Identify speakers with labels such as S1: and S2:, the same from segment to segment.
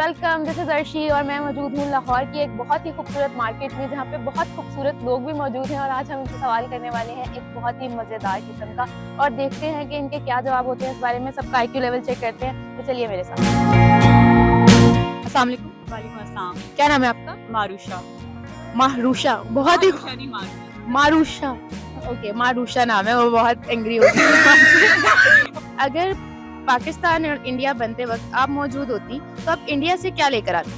S1: Welcome, this is Arshi और मैं मौजूद हूँ लाहौर की एक बहुत ही खूबसूरत मार्केट में जहाँ पे बहुत खूबसूरत लोग भी मौजूद हैं और आज हम इनसे सवाल करने वाले हैं एक बहुत ही मज़ेदार किस्म का और देखते हैं कि इनके क्या जवाब होते हैं। इस बारे में सबका IQ लेवल चेक करते हैं, तो चलिए मेरे साथ। अस्सलाम वालेकुम।
S2: वालेकुम अस्सलाम।
S1: क्या नाम है आपका?
S2: मारूशा।
S1: माहरूशा, बहुत ही मारूशा, ओके मारूशा नाम है, वो बहुत एंग्री होगी। अगर पाकिस्तान और इंडिया बनते वक्त आप मौजूद होती तो आप इंडिया से क्या लेकर आती?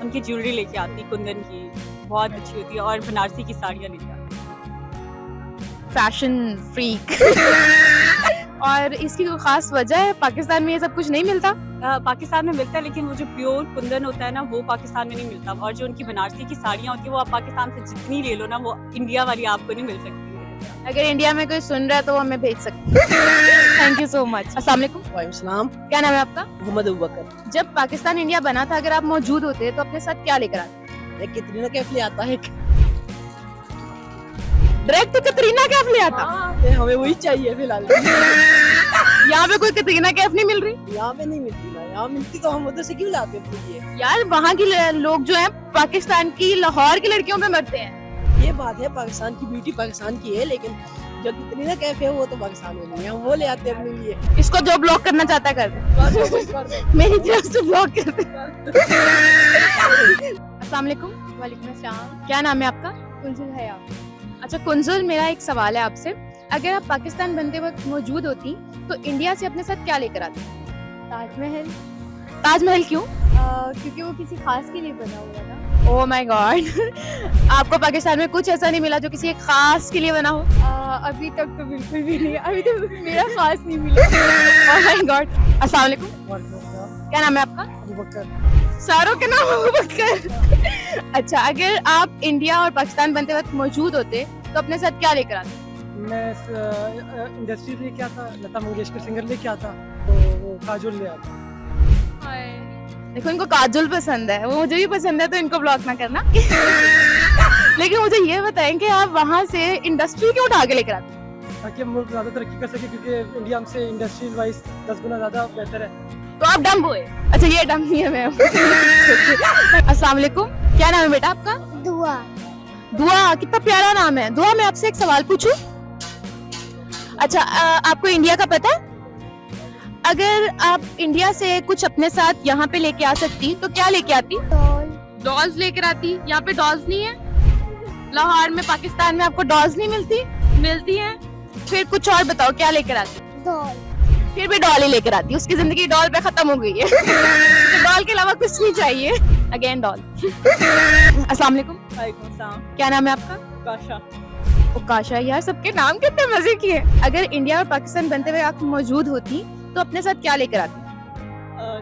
S2: उनकी ज्वेलरी लेके आती, कुंदन की बहुत अच्छी होती है और बनारसी की साड़ियाँ लेके आती।
S1: Fashion freak. और इसकी कोई खास वजह है? पाकिस्तान में ये सब कुछ नहीं मिलता?
S2: पाकिस्तान में मिलता है लेकिन वो जो प्योर कुंदन होता है ना वो पाकिस्तान में नहीं मिलता, और जो उनकी बनारसी की साड़ियाँ होती है वो आप पाकिस्तान से जितनी ले लो ना वो इंडिया वाली आपको नहीं मिल सकती।
S1: अगर इंडिया में कोई सुन रहा है तो वो हमें भेज सकते हैं। Thank you so much. अस्सलाम वालेकुम।
S3: वालेकुम सलाम।
S1: क्या नाम है आपका?
S3: मोहम्मद अबू बकर।
S1: जब पाकिस्तान इंडिया बना था, अगर आप मौजूद होते तो अपने साथ क्या लेकर आते?
S3: एक कैटरीना कैफ ले आता है।
S1: डायरेक्ट तो कैटरीना कैफ ले आता?
S3: हमें वही चाहिए फिलहाल।
S1: यहाँ पे कोई कैटरीना कैफ नहीं मिल रही?
S3: यहाँ पे नहीं मिलती ना, यहाँ मिलती तो हम उधर से क्यों लाते अपने लिए।
S1: यार वहाँ की लोग जो हैं पाकिस्तान की लाहौर की लड़कियों पे मरते हैं।
S3: ये बात है, पाकिस्तान की ब्यूटी पाकिस्तान की है, लेकिन जो कैटरीना कैफ है वो तो पाकिस्तान में नहीं है, हम वो ले आते हैं अपने लिए।
S1: इसको जो ब्लॉक करना चाहता है कर दे। मेरी तरफ से ब्लॉक कर दे। अस्सलाम वालेकुम।
S4: वालेकुम अस्सलाम।
S1: क्या नाम है आपका?
S4: कुंजुल हया।
S1: अच्छा कुंजुल, मेरा एक सवाल है आपसे। अगर आप पाकिस्तान बनते वक्त मौजूद होती तो इंडिया से अपने साथ क्या लेकर आती?
S4: ताजमहल।
S1: ताजमहल क्यों?
S4: क्योंकि वो किसी खास के लिए बना हुआ था।
S1: Oh my God. आपको पाकिस्तान में कुछ ऐसा नहीं मिला जो किसी एक खास के लिए बना हो?
S4: अभी तक तो बिल्कुल भी नहीं, अभी तो मेरा खास नहीं मिला।
S1: Oh my God. अस्सलाम वालेकुम। क्या नाम है आपका?
S3: अबू बकर।
S1: सारों के नाम अबू बकर। अच्छा, अगर आप इंडिया और पाकिस्तान बनते वक्त मौजूद होते तो अपने साथ क्या लेकर आते?
S5: मैं इंडस्ट्री लेके आता, लता मंगेशकर सिंगर लेके आता, तो वो काजोल ले आता।
S1: देखो इनको काजोल पसंद है, वो मुझे भी पसंद है, तो इनको ब्लॉक ना करना। लेकिन मुझे ये बताएं कि आप वहाँ से इंडस्ट्री क्यों उठा के लेकर आते?
S5: ताकि मुल्क ज्यादा तरक्की कर सके, क्योंकि इंडिया से इंडस्ट्रियल वाइज 10 गुना ज्यादा बेहतर है।
S1: तो आप डम्ब हुए? अच्छा ये डम्ब नहीं है मैं। अस्सलाम वालेकुम। क्या नाम है बेटा आपका?
S4: दुआ।
S1: दुआ, कितना प्यारा नाम है। दुआ, मैं आपसे एक सवाल पूछूं? अच्छा आपको इंडिया का पता है? अगर आप इंडिया से कुछ अपने साथ यहाँ पे लेके आ सकती तो क्या लेके आती? डॉल्स लेकर आती। यहाँ पे डॉल्स नहीं है लाहौर में, पाकिस्तान में आपको डॉल्स नहीं मिलती? मिलती हैं। फिर कुछ और बताओ, क्या लेकर आती?
S4: डॉल।
S1: फिर भी डॉल ही लेकर आती। उसकी जिंदगी डॉल पे खत्म हो गई है। तो डॉल के अलावा कुछ नहीं चाहिए। Again doll. अस्सलाम वालेकुम।
S2: वालेकुम अस्सलाम।
S1: क्या नाम है आपका?
S2: काशा।
S1: काशा, यार सबके नाम कितने मजे की है। अगर इंडिया और पाकिस्तान बनते हुए आप मौजूद होती तो अपने साथ क्या लेकर आती?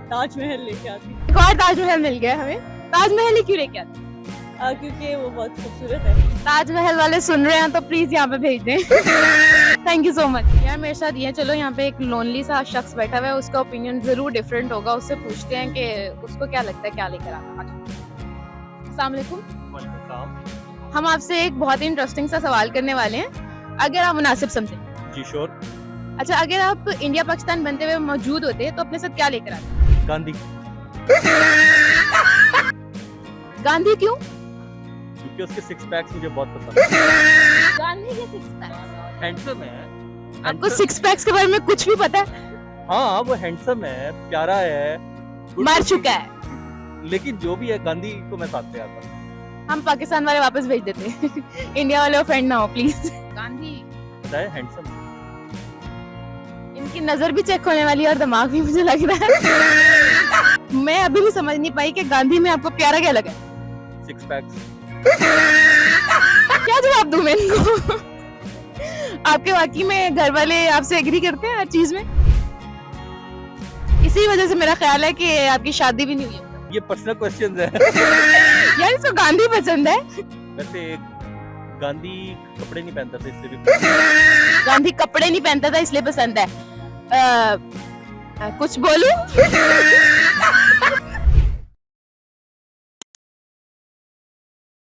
S2: ताजमहल लेके आती।
S1: एक और ताजमहल मिल गया हमें। ताजमहल ही क्यों लेके आती?
S2: क्योंकि वो बहुत खूबसूरत है।
S1: ताजमहल वाले सुन रहे हैं तो प्लीज यहाँ पे भेज दें। Thank you so much. यार मेरे साथ ये, चलो यहाँ पे एक लोनली सा शख्स बैठा हुआ है, उसका ओपिनियन जरूर डिफरेंट होगा, उससे पूछते हैं कि उसको क्या लगता है क्या लेकर आना। अस्सलाम वालेकुम। हम आपसे एक बहुत ही इंटरेस्टिंग सा सवाल करने वाले हैं, अगर आप मुनासिब समझे।
S6: जी श्योर।
S1: अच्छा, अगर आप इंडिया पाकिस्तान बनते हुए मौजूद होते तो अपने साथ क्या लेकर आते?
S6: गांधी।
S1: गांधी क्यों?
S6: क्योंकि उसके 6 पैक्स मुझे बहुत पसंद है।
S1: गांधी के 6 पैक्स?
S6: हैंडसम है।
S1: आपको 6 पैक्स के बारे में कुछ भी पता है?
S6: हाँ वो हैंडसम है, प्यारा है,
S1: मर चुका है।
S6: लेकिन जो भी है गांधी को मैं साथ ले आता।
S1: हम पाकिस्तान वाले वापस भेज देते। इंडिया वाले ऑफेंड ना हो प्लीज। गांधी
S6: पता है हैंडसम।
S1: इनकी नजर भी चेक होने वाली है और दिमाग भी, मुझे लग रहा है। मैं अभी भी समझ नहीं पाई कि गांधी में आपको प्यारा क्या लगा?
S6: 6 पैक्स।
S1: क्या जवाब दूं मैं इनको? आपके वाकई में घर वाले आपसे एग्री करते हैं हर चीज में? इसी वजह से मेरा ख्याल है कि आपकी शादी भी नहीं हुई है।
S6: ये पर्सनल क्वेश्चंस है।
S1: यार इसको गांधी पसंद है।
S6: वैसे गांधी कपड़े नहीं पहनता था इसलिए भी।
S1: गांधी कपड़े नहीं पहनता था इसलिए पसंद है। कुछ बोलूं?